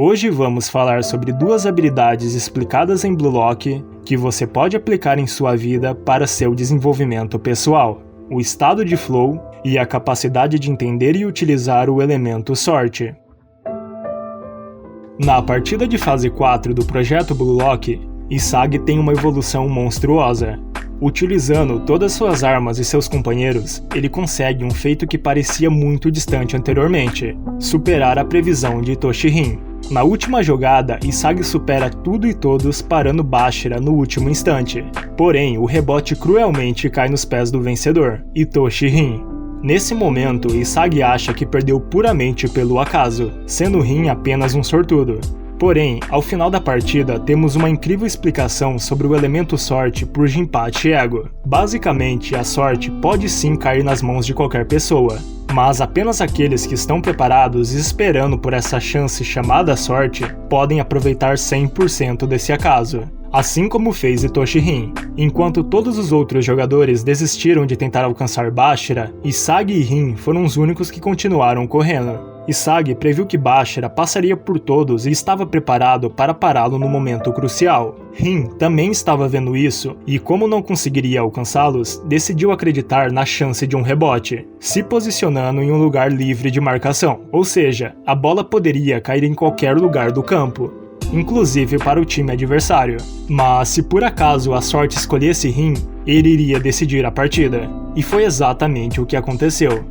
Hoje vamos falar sobre duas habilidades explicadas em Blue Lock que você pode aplicar em sua vida para seu desenvolvimento pessoal: o estado de flow e a capacidade de entender e utilizar o elemento sorte. Na partida de fase 4 do projeto Blue Lock, Isagi tem uma evolução monstruosa. Utilizando todas suas armas e seus companheiros, ele consegue um feito que parecia muito distante anteriormente: superar a previsão de Itoshi-rin. Na última jogada, Isagi supera tudo e todos, parando Bashira no último instante. Porém, o rebote cruelmente cai nos pés do vencedor, Itoshi-rin. Nesse momento, Isagi acha que perdeu puramente pelo acaso, sendo Rin apenas um sortudo. Porém, ao final da partida, temos uma incrível explicação sobre o elemento sorte por Jinpachi Ego. Basicamente, a sorte pode sim cair nas mãos de qualquer pessoa, mas apenas aqueles que estão preparados e esperando por essa chance chamada sorte podem aproveitar 100% desse acaso. Assim como fez Itoshi-rin. Enquanto todos os outros jogadores desistiram de tentar alcançar Bashira, Isagi e Rin foram os únicos que continuaram correndo. Isagi previu que Bashira passaria por todos e estava preparado para pará-lo no momento crucial. Rin também estava vendo isso e, como não conseguiria alcançá-los, decidiu acreditar na chance de um rebote, se posicionando em um lugar livre de marcação, ou seja, a bola poderia cair em qualquer lugar do campo, inclusive para o time adversário. Mas se por acaso a sorte escolhesse Rin, ele iria decidir a partida, e foi exatamente o que aconteceu.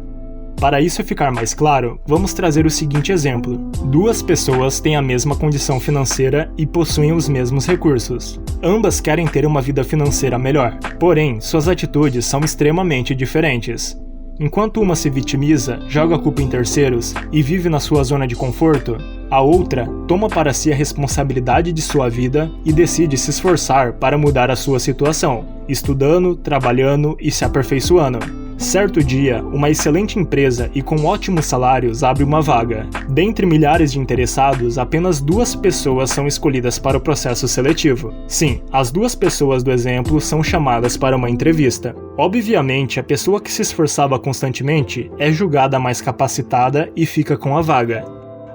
Para isso ficar mais claro, vamos trazer o seguinte exemplo: duas pessoas têm a mesma condição financeira e possuem os mesmos recursos. Ambas querem ter uma vida financeira melhor, porém, suas atitudes são extremamente diferentes. Enquanto uma se vitimiza, joga a culpa em terceiros e vive na sua zona de conforto, a outra toma para si a responsabilidade de sua vida e decide se esforçar para mudar a sua situação, estudando, trabalhando e se aperfeiçoando. Certo dia, uma excelente empresa e com ótimos salários abre uma vaga. Dentre milhares de interessados, apenas 2 pessoas são escolhidas para o processo seletivo. Sim, as 2 pessoas do exemplo são chamadas para uma entrevista. Obviamente, a pessoa que se esforçava constantemente é julgada mais capacitada e fica com a vaga.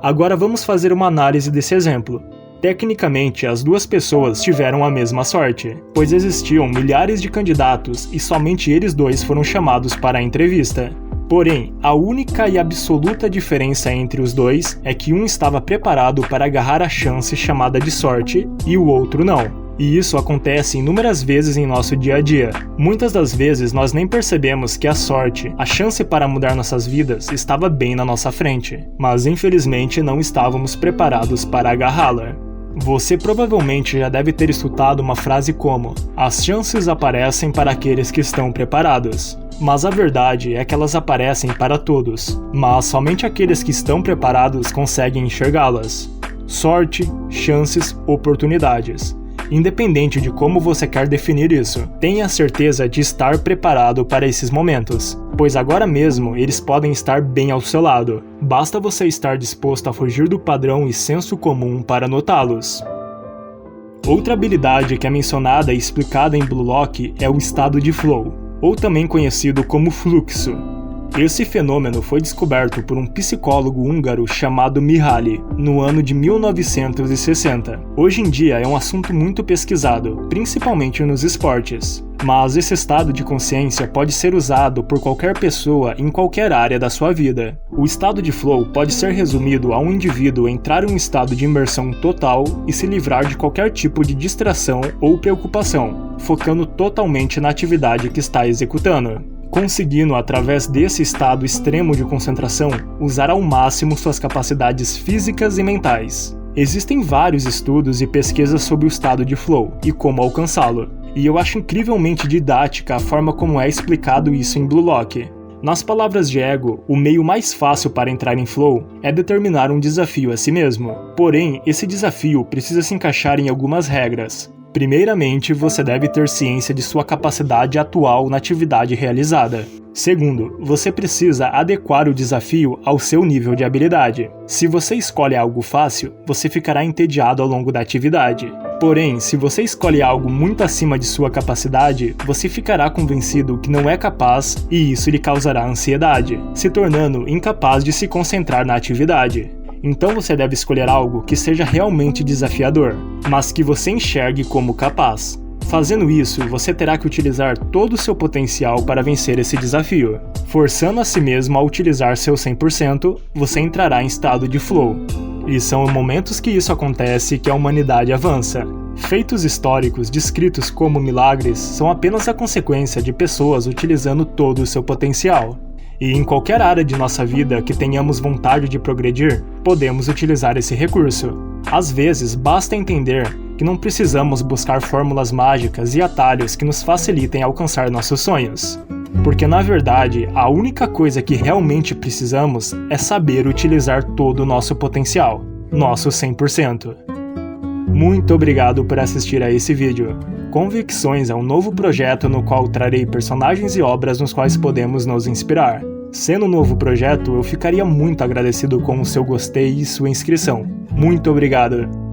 Agora vamos fazer uma análise desse exemplo. Tecnicamente, as 2 pessoas tiveram a mesma sorte, pois existiam milhares de candidatos e somente eles 2 foram chamados para a entrevista. Porém, a única e absoluta diferença entre os 2 é que um estava preparado para agarrar a chance chamada de sorte e o outro não. E isso acontece inúmeras vezes em nosso dia a dia. Muitas das vezes nós nem percebemos que a sorte, a chance para mudar nossas vidas, estava bem na nossa frente, mas infelizmente não estávamos preparados para agarrá-la. Você provavelmente já deve ter escutado uma frase como: as chances aparecem para aqueles que estão preparados. Mas a verdade é que elas aparecem para todos, mas somente aqueles que estão preparados conseguem enxergá-las. Sorte, chances, oportunidades. Independente de como você quer definir isso, tenha certeza de estar preparado para esses momentos, pois agora mesmo eles podem estar bem ao seu lado. Basta você estar disposto a fugir do padrão e senso comum para notá-los. Outra habilidade que é mencionada e explicada em Blue Lock é o estado de flow, ou também conhecido como fluxo. Esse fenômeno foi descoberto por um psicólogo húngaro chamado Mihaly, no ano de 1960. Hoje em dia é um assunto muito pesquisado, principalmente nos esportes. Mas esse estado de consciência pode ser usado por qualquer pessoa em qualquer área da sua vida. O estado de flow pode ser resumido a um indivíduo entrar em um estado de imersão total e se livrar de qualquer tipo de distração ou preocupação, focando totalmente na atividade que está executando, conseguindo, através desse estado extremo de concentração, usar ao máximo suas capacidades físicas e mentais. Existem vários estudos e pesquisas sobre o estado de flow e como alcançá-lo, e eu acho incrivelmente didática a forma como é explicado isso em Blue Lock. Nas palavras de Ego, o meio mais fácil para entrar em flow é determinar um desafio a si mesmo. Porém, esse desafio precisa se encaixar em algumas regras. Primeiramente, você deve ter ciência de sua capacidade atual na atividade realizada. Segundo, você precisa adequar o desafio ao seu nível de habilidade. Se você escolhe algo fácil, você ficará entediado ao longo da atividade. Porém, se você escolhe algo muito acima de sua capacidade, você ficará convencido que não é capaz e isso lhe causará ansiedade, se tornando incapaz de se concentrar na atividade. Então você deve escolher algo que seja realmente desafiador, mas que você enxergue como capaz. Fazendo isso, você terá que utilizar todo o seu potencial para vencer esse desafio. Forçando a si mesmo a utilizar seu 100%, você entrará em estado de flow. E são em momentos que isso acontece que a humanidade avança. Feitos históricos descritos como milagres são apenas a consequência de pessoas utilizando todo o seu potencial. E em qualquer área de nossa vida que tenhamos vontade de progredir, podemos utilizar esse recurso. Às vezes, basta entender que não precisamos buscar fórmulas mágicas e atalhos que nos facilitem alcançar nossos sonhos. Porque, na verdade, a única coisa que realmente precisamos é saber utilizar todo o nosso potencial, nosso 100%. Muito obrigado por assistir a esse vídeo. Convicções é um novo projeto no qual trarei personagens e obras nos quais podemos nos inspirar. Sendo um novo projeto, eu ficaria muito agradecido com o seu gostei e sua inscrição. Muito obrigado!